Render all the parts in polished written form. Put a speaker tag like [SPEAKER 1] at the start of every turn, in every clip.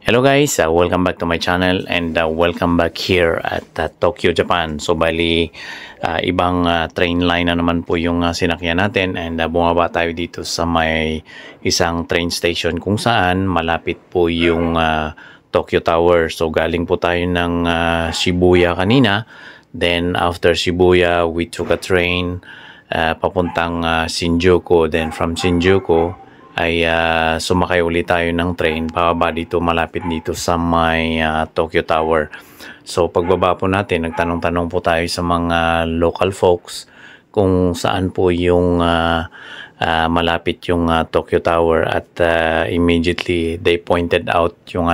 [SPEAKER 1] Hello guys, welcome back to my channel and welcome back here at Tokyo, Japan. So bali ibang train line na naman po yung sinakyan natin and bumaba tayo dito sa may isang train station kung saan malapit po yung Tokyo Tower. So galing po tayo ng Shibuya kanina. Then after Shibuya, we took a train papuntang Shinjuku. Then from Shinjuku ay sumakay ulit tayo ng train pababa dito malapit dito sa may Tokyo Tower. So pagbaba po natin, nagtanong-tanong po tayo sa mga local folks kung saan po yung malapit yung Tokyo Tower at immediately they pointed out yung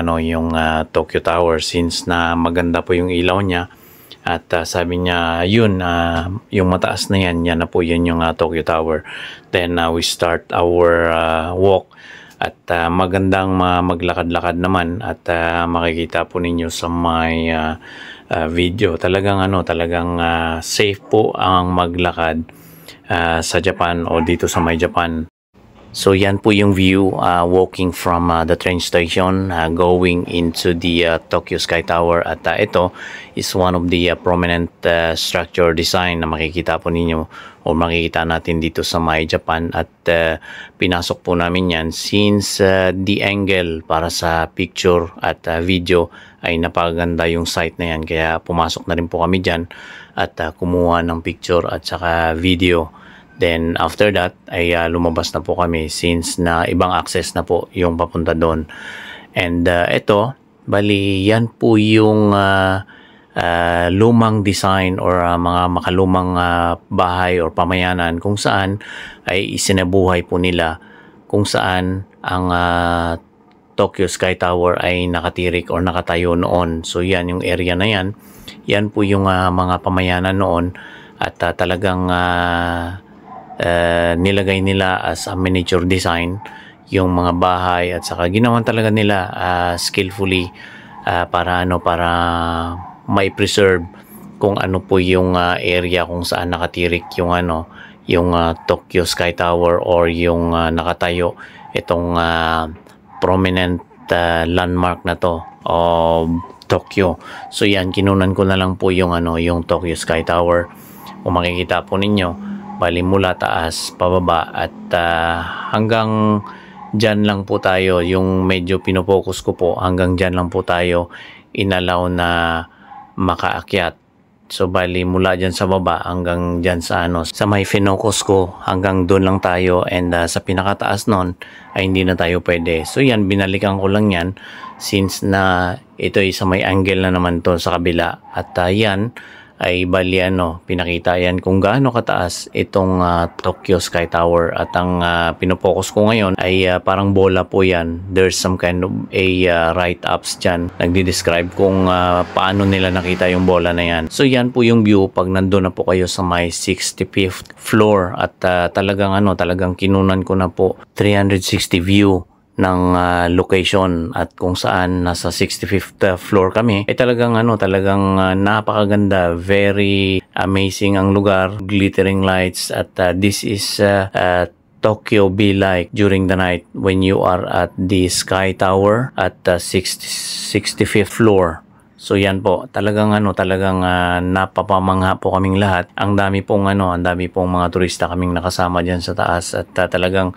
[SPEAKER 1] Tokyo Tower since na maganda po yung ilaw niya. At sabi niya, yun, yung mataas na yan na po yun yung Tokyo Tower. Then we start our walk at magandang maglakad-lakad naman at makikita po ninyo sa may video. Talagang safe po ang maglakad sa Japan o dito sa may Japan. So yan po yung view walking from the train station going into the Tokyo Sky Tower at ito is one of the prominent structure design na makikita po ninyo o makikita natin dito sa may Japan at pinasok po namin yan since the angle para sa picture at video ay napakaganda yung site na yan, kaya pumasok na rin po kami dyan at kumuha ng picture at saka video. Then after that ay lumabas na po kami since na ibang access na po yung papunta doon. And ito, bali yan po yung lumang design or mga makalumang bahay or pamayanan kung saan ay isinabuhay po nila, kung saan ang Tokyo Sky Tower ay nakatirik or nakatayo noon. So yan yung area na yan. Yan po yung mga pamayanan noon at talagang nilagay nila as a miniature design yung mga bahay at saka ginawan talaga nila skillfully para may preserve kung ano po yung area kung saan nakatirik yung Tokyo Sky Tower or yung nakatayo itong prominent landmark na to of Tokyo. So yan, kinunan ko na lang po yung yung Tokyo Sky Tower. Kung makikita po ninyo, bali mula taas pababa at hanggang dyan lang po tayo, yung medyo pinopokus ko po, hanggang dyan lang po tayo inalaw na makaakyat. So bali mula dyan sa baba hanggang dyan sa sa may finokus ko, hanggang doon lang tayo and sa pinakataas nun ay hindi na tayo pwede. So yan, binalikan ko lang yan since na ito ay sa may angle na naman to sa kabila at yan ay bali pinakita yan kung gaano kataas itong Tokyo Sky Tower at ang pinopokus ko ngayon ay parang bola po yan. There's some kind of a write-ups dyan. Nagdi-describe kung paano nila nakita yung bola na yan. So yan po yung view pag nandun na po kayo sa may 65th floor at talagang kinunan ko na po 360 view ng location at kung saan nasa 65th floor kami ay talagang napakaganda, very amazing ang lugar, glittering lights at this is Tokyo be like during the night when you are at the Sky Tower at 65th floor. So yan po, talagang napapamangha po kaming lahat. Ang dami pong mga turista kaming nakasama diyan sa taas at talagang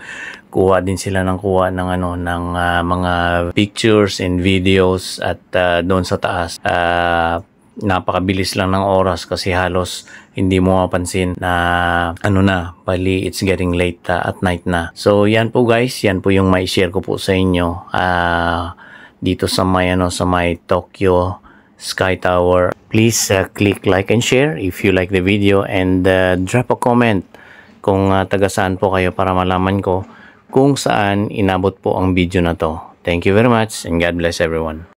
[SPEAKER 1] kuha din sila ng mga pictures and videos at doon sa taas. Napakabilis lang ng oras kasi halos hindi mo mapansin na bali it's getting late at night na. So yan po guys, yan po yung mai share ko po sa inyo dito sa may Tokyo Sky Tower. Please click like and share if you like the video and drop a comment kung taga saan po kayo para malaman ko kung saan inabot po ang video na to. Thank you very much and God bless everyone.